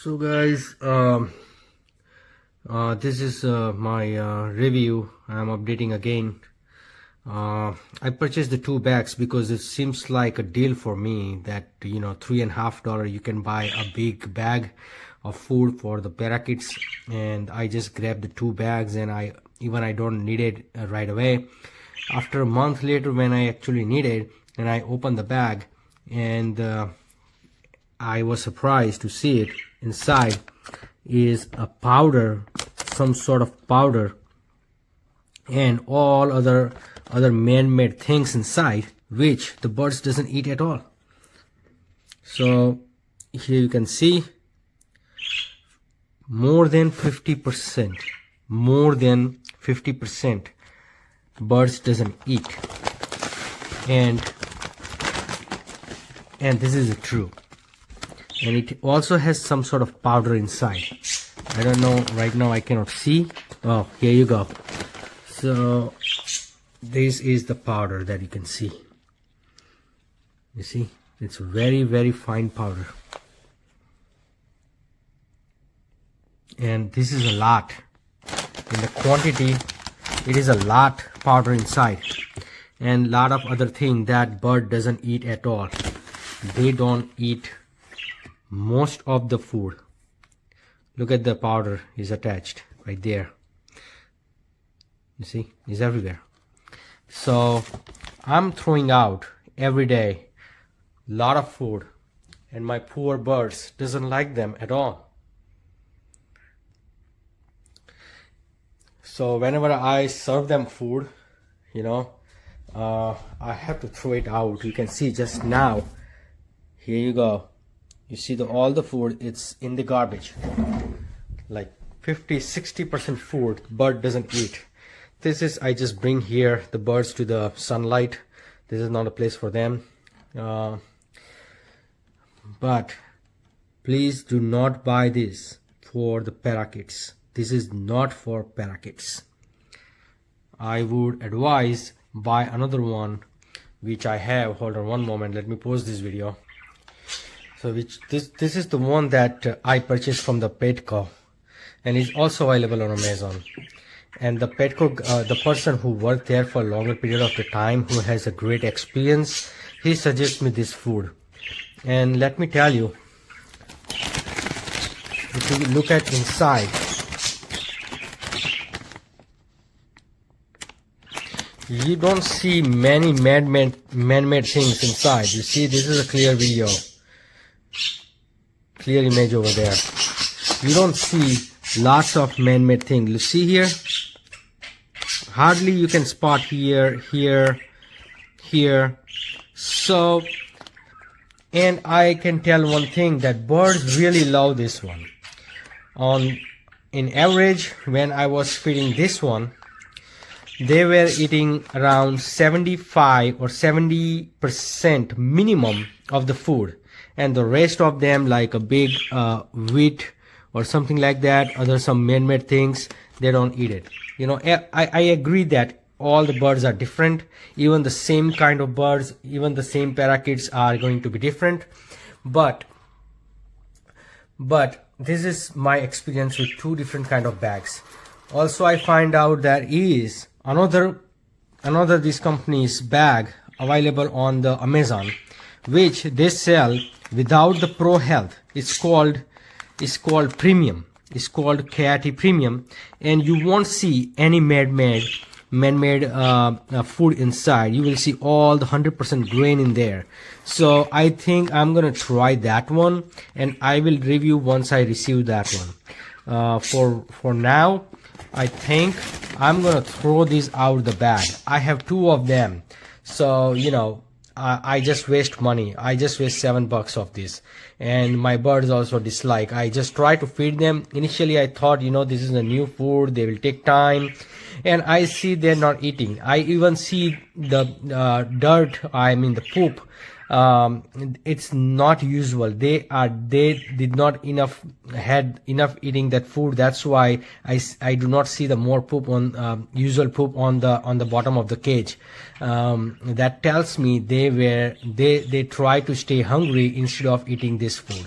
So guys, this is my review. I'm updating again. I purchased the two bags because it seems like a deal for me that $3.50 you can buy a big bag of food for the parakeets, and I just grabbed the two bags, and I don't need it right away. After a month later, when I actually need it, and I opened the bag, and I was surprised to see it inside is a powder, some sort of powder, and all other man-made things inside, which the birds doesn't eat at all. So here you can see more than 50% birds doesn't eat, and this is true. And it also has some sort of powder inside. I don't know, right now I cannot see. Oh, here you go. So this is the powder that you can see. You see, it's very, very fine powder. And this is a lot. In the quantity, it is a lot powder inside. And lot of other thing that bird doesn't eat at all. They don't eat most of the food. Look at the powder is attached right there. You see, it's everywhere. So I'm throwing out every day lot of food, and my poor birds doesn't like them at all. So whenever I serve them food, I have to throw it out. You can see just now, here you go. You see all the food, it's in the garbage. Like 50-60% food bird doesn't eat. This is, I just bring here the birds to the sunlight. This is not a place for them. But please do not buy this for the parakeets. This is not for parakeets. I would advise buy another one, which I have. Hold on one moment, let me pause this video. So this is the one that I purchased from the Petco, and is also available on Amazon. And the Petco, the person who worked there for a longer period of the time, who has a great experience, he suggests me this food. And let me tell you, if you look at inside, you don't see many man-made things inside. You see, this is a clear video. Clear image over there. You don't see lots of man-made things. You see here, hardly you can spot here. So, and I can tell one thing, that birds really love this one. In average, when I was feeding this one, they were eating around 75 or 70% minimum of the food. And the rest of them, like a big wheat or something like that, other some man-made things, they don't eat it. I agree that all the birds are different. Even the same kind of birds, even the same parakeets are going to be different. But this is my experience with two different kind of bags. Also, I find out there is another this company's bag available on the Amazon, which they sell without the Pro Health. It's called Premium. It's called KIT Premium, and you won't see any man-made food inside. You will see all the 100% grain in there. So I think I'm gonna try that one, and I will review once I receive that one. For now, I think I'm gonna throw these out the bag. I have two of them, so I just waste money. I just waste $7 of this, and my birds also dislike. I just try to feed them. Initially I thought, this is a new food, they will take time, and I see they're not eating. I even see the dirt, I mean the poop. It's not usual. They did not enough had enough eating that food. That's why I do not see the more poop on usual poop on the bottom of the cage. That tells me they try to stay hungry instead of eating this food.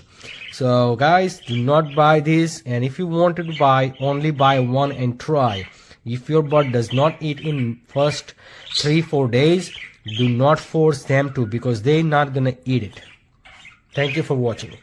So guys, do not buy this, and if you wanted to buy, only buy one and try. If your bird does not eat in first 3-4 days, do not force them to, because they're not gonna eat it. Thank you for watching.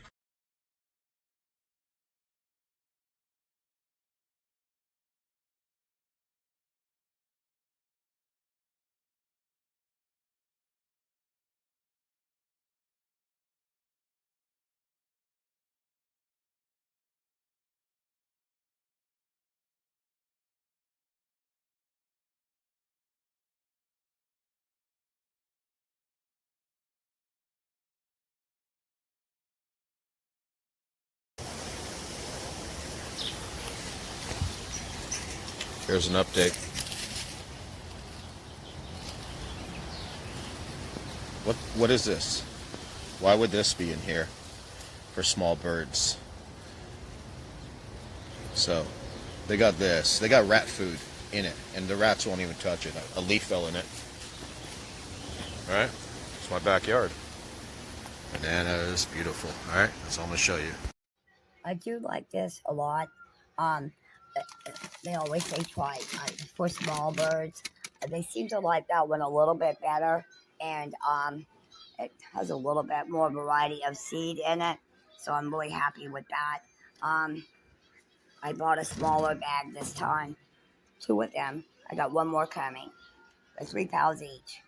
Here's an update. What is this? Why would this be in here for small birds? So they got this. They got rat food in it, and the rats won't even touch it. A leaf fell in it. All right, it's my backyard. Bananas, beautiful. All right, that's all I'm gonna show you. I do like this a lot. Um, they always say try for small birds. They seem to like that one a little bit better, and it has a little bit more variety of seed in it. So I'm really happy with that. Um, I bought a smaller bag this time, two of them. I got one more coming. They're £3 each.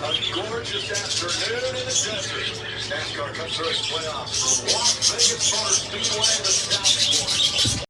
A gorgeous afternoon in the desert. NASCAR Cup Series playoffs from Las Vegas Motor Speedway, the South Fork.